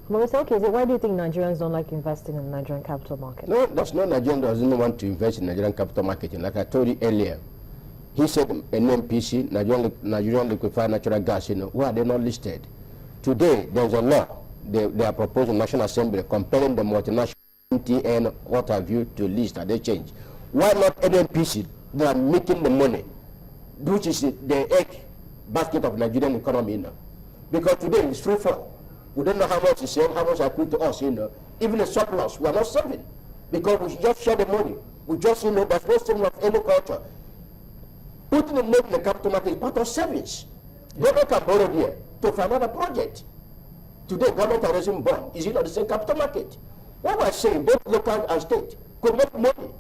But it's okay. So why do you think Nigerians don't like investing in the Nigerian capital market? No, there's no Nigerian that doesn't want to invest in Nigerian capital market. Like I told you earlier, he said NNPC, Nigerian Liquefied Natural Gas, why are they not listed? Today, there's a law they are proposing National Assembly compelling the multinational MTN, what have you, to list at the change. Why not NNPC? They are making the money, which is the egg basket of Nigerian economy, Because today it's free fall. We don't know how much is saved, how much accrued to us, Even the surplus, we are not saving because we just share the money. We just, there's no saving of any culture. Putting the money in the capital market is part of savings. Government can borrow there to fund another project. Today, government are raising bond. Is it not the same capital market? What we're saying, both local and state could make money,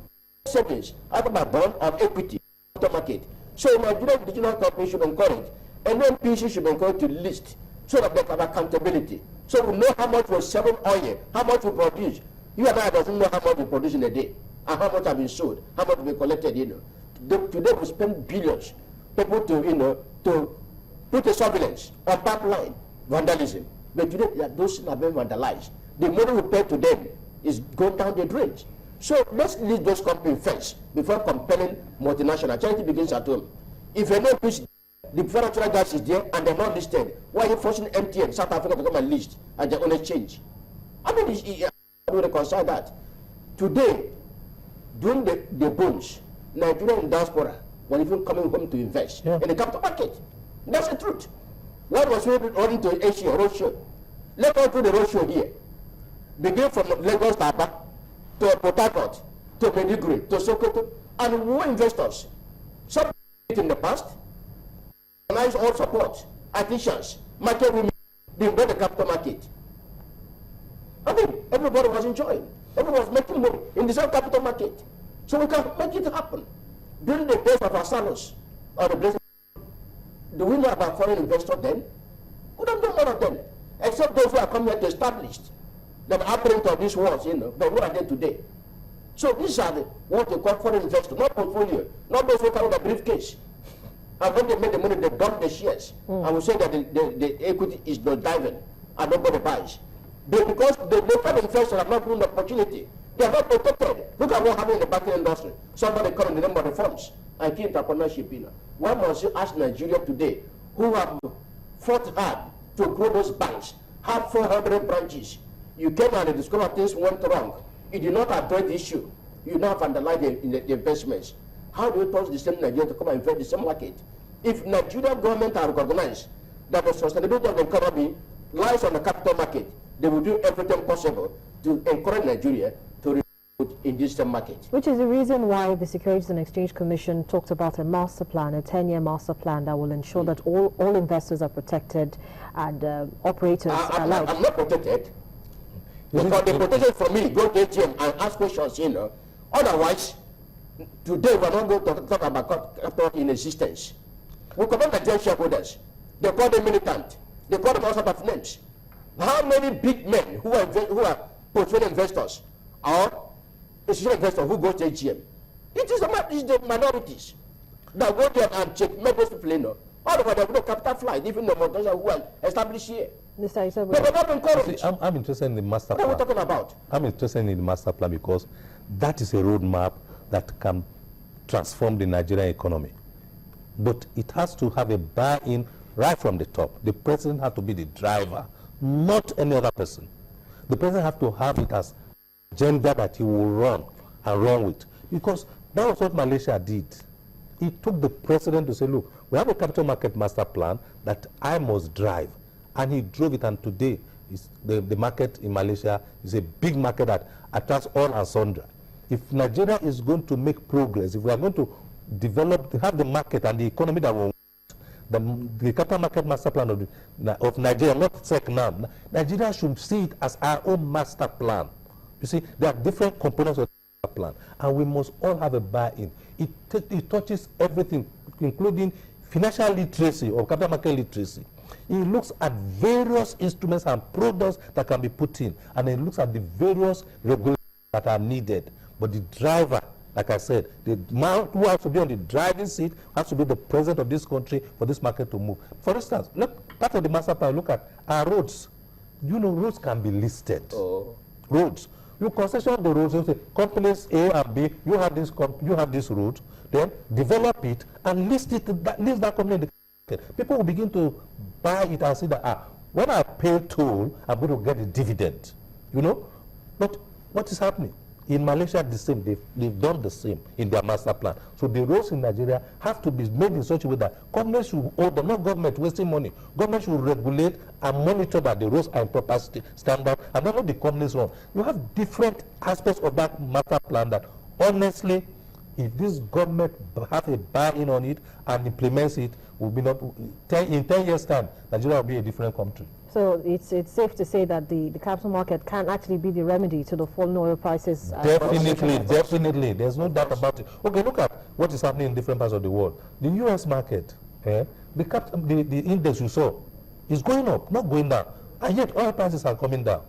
savings, either by bond or equity, capital market. So Nigerian digital companies should encourage, and then PC should encourage to list so that they have accountability. So we know how much we're selling oil, how much we produce. You and I doesn't know how much we produce in a day, and how much have been sold, how much we collected, Today we spend billions, people to put a surveillance on pipeline, vandalism. But today those things are being vandalized. The money we pay to them is going down the drains. So let's leave those companies first before compelling multinational. Charity begins at home. If you know the natural gas is there and they're not listed, why are you forcing MTN, South Africa, to come and list and they're on exchange? I mean, how do we reconcile that? Today, during the booms, Nigerian diaspora were even coming home to invest in the capital market. That's the truth. What was running to Asia, roadshow? Let us do the roadshow here. Begin from Lagos to Aba, to Port Harcourt, to Maiduguri, to Sokoto, and more investors. Some in the past, organize all support, artisans, market women, they invest the capital market. I mean, everybody was enjoying. Everybody was making money in the same capital market. So we can make it happen. During the days of our salons, or the blessing, do we know about foreign investors then? We don't know one of them, except those who are coming here to establish that apparent of these wars, but what are they today? So these are what they call foreign investors, not portfolio, not those who carry the briefcase. And when they make the money, they dump the shares. I will say that the equity is not diving and nobody buys. Because the local investors are not given the opportunity. They are not protected. Look at what happened in the banking industry. Somebody calling the number of reforms and key entrepreneurship. Why must you ask Nigeria today, who have fought hard to grow those banks, have 400 branches? You came and discovered things went wrong. You did not address the issue. You now vandalize the investments. How do you touch the same Nigeria to come and invest in the same market? If Nigerian government are recognized that the sustainability of the economy lies on the capital market, they will do everything possible to encourage Nigeria to recruit in this same market. Which is the reason why the Securities and Exchange Commission talked about a master plan, a 10-year master plan that will ensure that all investors are protected and operators are allowed. I'm not protected. Because the protection for me, go to ATM and ask questions, Otherwise, today we're not going to talk about capital in existence. We command the Nigerian shareholders. They call them militant. They call them all sorts of names. How many big men who are portfolio investors or institutional investors who go to AGM? It is the minorities that go there and check, make those people Otherwise, there will be no capital flight, even the multinational who are established here. But they're not encouraged. I'm interested in the master plan. What are we talking about? I'm interested in the master plan because that is a roadmap that can transform the Nigerian economy. But it has to have a buy-in right from the top. The president has to be the driver, not any other person. The president has to have it as agenda that he will run and run with. Because that was what Malaysia did. It took the president to say, look, we have a capital market master plan that I must drive. And he drove it, and today the market in Malaysia is a big market that attracts all and sundry. If Nigeria is going to make progress, if we are going to develop, have the market and the economy that we want, the capital market master plan of Nigeria, not SEC Nigeria should see it as our own master plan. You see, there are different components of the master plan, and we must all have a buy-in. It touches everything, including financial literacy or capital market literacy. It looks at various instruments and products that can be put in, and it looks at the various regulations that are needed. But the driver, like I said, the man who has to be on the driving seat has to be the president of this country for this market to move. For instance, look, part of the master plan, look at our roads. you know, roads can be listed. Oh. Roads. You concession the roads, you say, companies A and B, you have this road, then develop it and list that company in the market. People will begin to buy it and see that, when I pay toll, I'm going to get a dividend. You know? But what is happening? In Malaysia, the same. They've done the same in their master plan. So the roads in Nigeria have to be made in such a way that government should hold them, not government wasting money. Government should regulate and monitor that the roads are in proper standard, and not the companies run. You have different aspects of that master plan that, honestly, if this government have a buy-in on it and implements it, will be not in 10 years' time, Nigeria will be a different country. So it's safe to say that the capital market can actually be the remedy to the falling oil prices. Definitely. There's no doubt about it. Okay, look at what is happening in different parts of the world. The U.S. market, the index you saw is going up, not going down. And yet oil prices are coming down.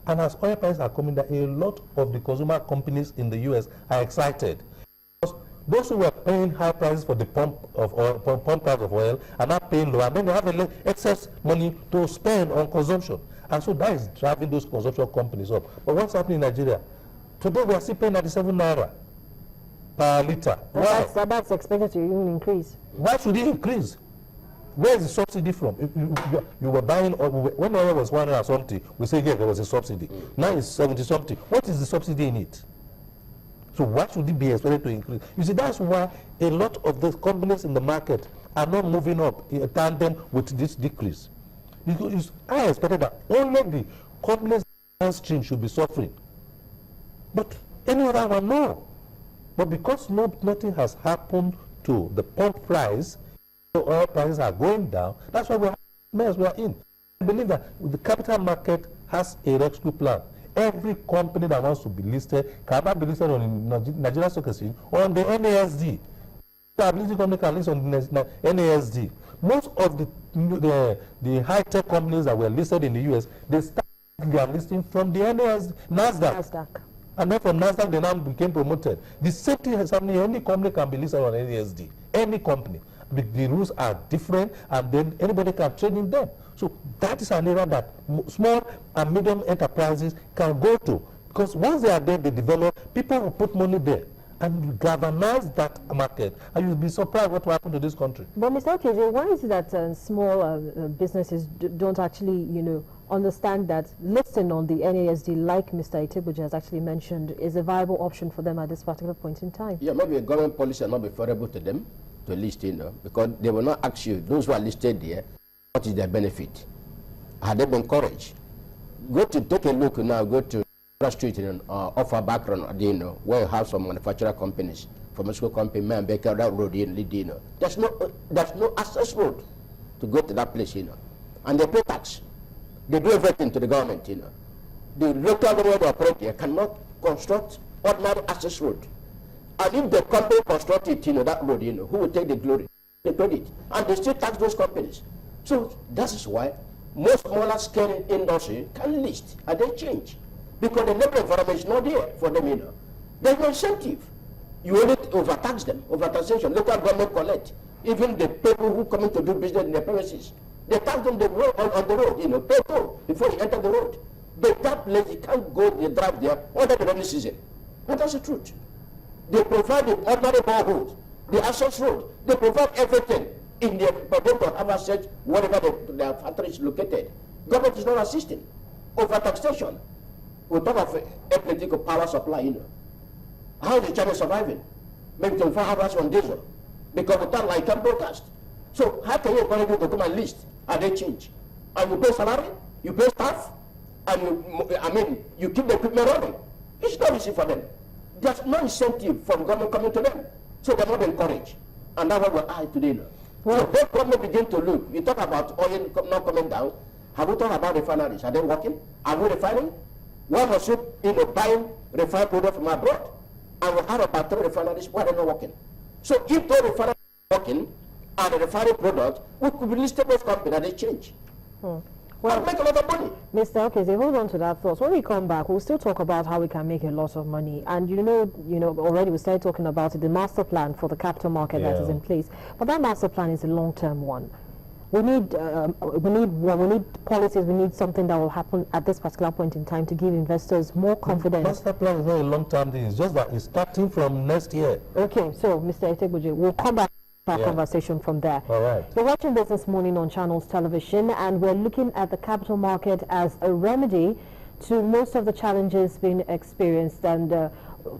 And as oil prices are coming down, a lot of the consumer companies in the U.S. are excited. Those who were paying high prices for the pump price of oil are not paying low, and then they have excess money to spend on consumption. And so that is driving those consumption companies up. But what's happening in Nigeria? Today we are still paying 97 naira per litre. That's expected to even increase. Why should it increase? Where is the subsidy from? You were buying, when oil was 100 something, we say, yeah, there was a subsidy. Now it's 70 something. What is the subsidy in it? So why should it be expected to increase? You see, that's why a lot of the companies in the market are not moving up in tandem with this decrease. Because I expected that only the companies downstream should be suffering. But any other one, no. But because nothing has happened to the pump price, the oil prices are going down, that's why we are in. I believe that the capital market has a rescue plan. Every company that wants to be listed can be listed on the Nigerian Stock Exchange or on the NASD. The ability company can list on the NASD. Most of the high-tech companies that were listed in the US, they started their listing from the NASDAQ. And then from NASDAQ, they now became promoted. The same thing is happening. Any company can be listed on NASD. Any company. The rules are different, and then anybody can trade in them. So that is an area that small and medium enterprises can go to. Because once they are there, they develop, people will put money there and galvanize that market. And you'll be surprised what will happen to this country. But Mr. KJ, why is it that small businesses don't actually, understand that listing on the NASD, like Mr. Itebuja has actually mentioned, is a viable option for them at this particular point in time? Yeah, maybe a government policy will not be favorable to them to list, because they will not ask you, those who are listed there, what is their benefit? Have they been encouraged? Take a look now, go to Street and offer background, where you have some manufacturer companies, pharmaceutical company, man, Baker, that road, there's no access road to go to that place, and they pay tax. They do everything to the government, The local government operator cannot construct ordinary access road. And if the company construct it, that road, who will take the glory, the credit? And they still tax those companies. So that is why most smaller scale industry can list and they change. Because the local environment is not there for them, There's no incentive. You only overtax them, overtaxation. Local government collect. Even the people who come in to do business in their premises, they tax them on the road, pay toll before you enter the road. That place, you can't go, they drive there under the rainy season. And that's the truth. They provide the ordinary road, the access road. They provide everything in their public have access wherever their factory is located. Government is not assisting. Overtaxation. We talk of a political power supply, How is China surviving? Maybe 24 hours on diesel. Because without light can broadcast. So how can you encourage people to come and list? And they change. And you pay salary, you pay staff, and you keep the equipment running. It's not easy for them. There's no incentive from government coming to them. So they're not encouraged. And that's what we're today now. Well, so when government begin to look, you talk about oil not coming down. Have we talked about refineries? Are they working? Are we refining? Why was you buying refined product from abroad? And we have about 3 refineries. Why are they not working? So if those refineries are working and the refining product, we could be listed those companies and they change. Well, make a lot of money. Mr. Okay, hold on to that thought. When we come back, we'll still talk about how we can make a lot of money. And already we started talking about it, the master plan for the capital market that is in place. But that master plan is a long-term one. we need policies. We need something that will happen at this particular point in time to give investors more confidence. Master plan is not a long-term thing. It's just that it's starting from next year. Okay, so Mr. Etebuje, we'll come back to our conversation from there. All right. We're watching this morning on Channels Television, and we're looking at the capital market as a remedy to most of the challenges being experienced, and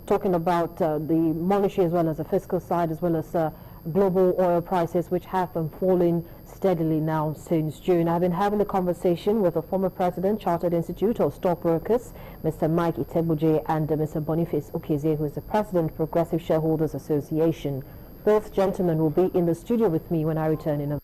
talking about the monetary as well as the fiscal side, as well as global oil prices, which have been falling steadily now since June. I've been having a conversation with the former president, Chartered Institute of Stockbrokers, Mr. Mike Itebuje, and Mr. Boniface Okezie, who is the president, Progressive Shareholders Association. Both gentlemen will be in the studio with me when I return in a